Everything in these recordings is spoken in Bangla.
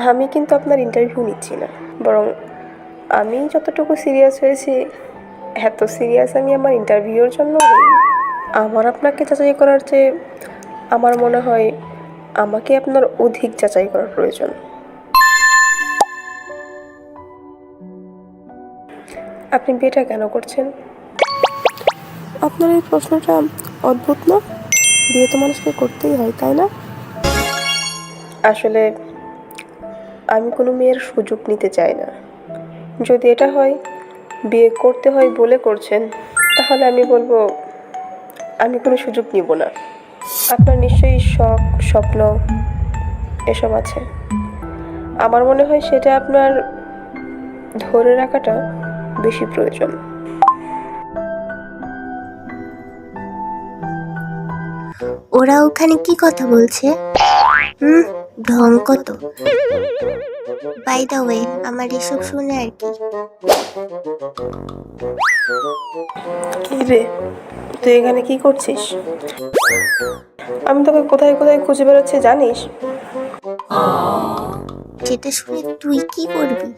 আমি কিন্তু আপনার ইন্টারভিউ নিচ্ছি না, বরং আমি যতটুকু সিরিয়াস হয়েছি এত সিরিয়াস আমি আমার ইন্টারভিউর জন্য হইনি। আমার আপনাকে যাচাই করার চেয়ে আমার মনে হয় আমাকে আপনার অধিক যাচাই করার প্রয়োজন। আপনি বিয়েটা কেন করছেন? আপনার এই প্রশ্নটা অদ্ভুত না? বিয়ে তো মানুষকে করতেই হয়, তাই না? আসলে আমি কোনো মেয়ের সুযোগ নিতে চাই না। যদি এটা হয় বিয়ে করতে হয় বলে করছেন, তাহলে আমি বলবো আমি কোনো সুযোগ নিব না। আপনার নিশ্চয়ই শখ, স্বপ্ন এসব আছে। আমার মনে হয় সেটা আপনার ধরে রাখাটা বেশি প্রয়োজন। ওরা ওখানে কি কথা বলছে? ঢং কত। বাই দ্য ওয়ে, আমার এসব শুনে আর কি। কি রে, তুই এখানে কি করছিস? আমি তোকে কোথায় কোথায় খুঁজে বেড়াচ্ছি জানিস? যেটা শুনে তুই কি করবি?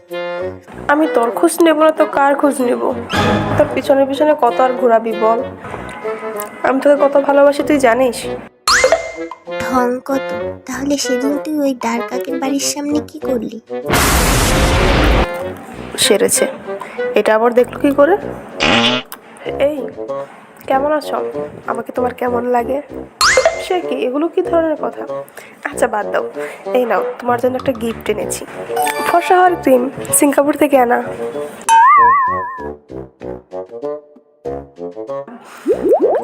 আমি তোর খোঁজ নেব না তো কার খোঁজ নেব? তোর পিছনে পিছনে কত আর ঘোরাবি বল? আমি তোকে কত ভালোবাসি তুই জানিস? ঢং কত। তাহলে সেদিন তুই ওই দ্বারকাকের বাড়ির সামনে কি করলি? সেরেছে। এটা আবার দেখলো কি করে? এই, কেমন আছো? আমাকে তোমার কেমন লাগে? সে কি, এগুলো কি ধরনের কথা? আচ্ছা বাদ দাও, এই নাও তোমার জন্য একটা গিফট এনেছি। ফর্সা হওয়ার ক্রিম, সিঙ্গাপুর থেকে আনা।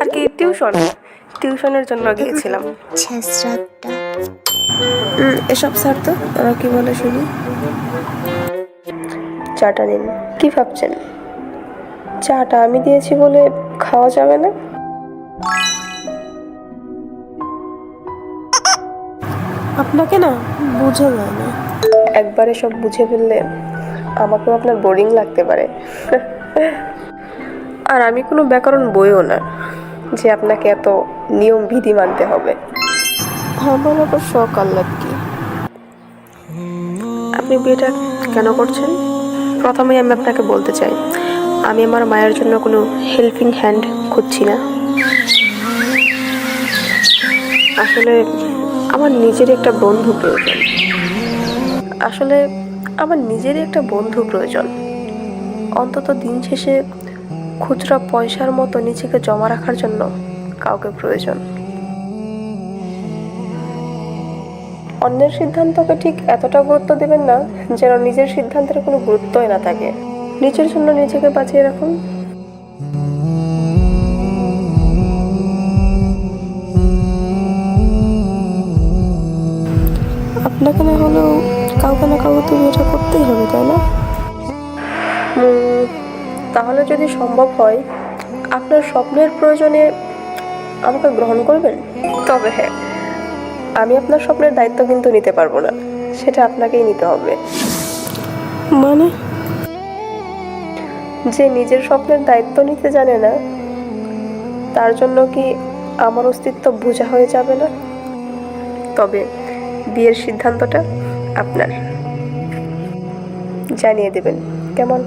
আর কি টিউশনের জন্য গিয়েছিলাম। ছেঁচড়াটা। এসব স্যার তো ওরা কি বলে শুনি। চাটা নিন। কি ভাবছেন চাটা আমি দিয়েছি বলে খাওয়া যাবে না? আপনাকে না বোঝা যায় না। একবারে সব বুঝে ফেললে আমাকেও আপনার বোরিং লাগতে পারে। আর আমি কোনো ব্যাকরণ বইও না যে আপনাকে এত নিয়ম বিধি মানতে হবে। আমার আবার শখ আহ্লাদ কি? আপনি বিয়েটা কেন করছেন? প্রথমেই আমি আপনাকে বলতে চাই, আমি আমার মায়ের জন্য কোনো হেল্পিং হ্যান্ড খুঁজছি না। আসলে আমার নিজেরই একটা বন্ধু প্রয়োজন। অন্তত দিন শেষে খুচরা পয়সার মতো নিজেকে জমা রাখার জন্য কাউকে প্রয়োজন। অন্যের সিদ্ধান্তকে ঠিক এতটা গুরুত্ব দেবেন না যেন নিজের সিদ্ধান্তের কোনো গুরুত্বই না থাকে। নিজের জন্য নিজেকে বাঁচিয়ে রাখুন। আপনাকে না হলেও কাউকে না কাউকে তো বিয়েটা করতেই হবে, তাই না? তাহলে যদি সম্ভব হয় আপনার স্বপ্নের প্রয়োজনে আমাকে গ্রহণ করবেন। তবে হ্যাঁ, আমি আপনার স্বপ্নের দায়িত্ব কিন্তু নিতে পারবো না, সেটা আপনাকেই নিতে হবে। মানে? যে নিজের স্বপ্নের দায়িত্ব নিতে জানে না তার জন্য কি আমার অস্তিত্ব বোঝা হয়ে যাবে না? তবে বিয়ের সিদ্ধান্তটা আপনার। জানিয়ে দেবেন, কেমন?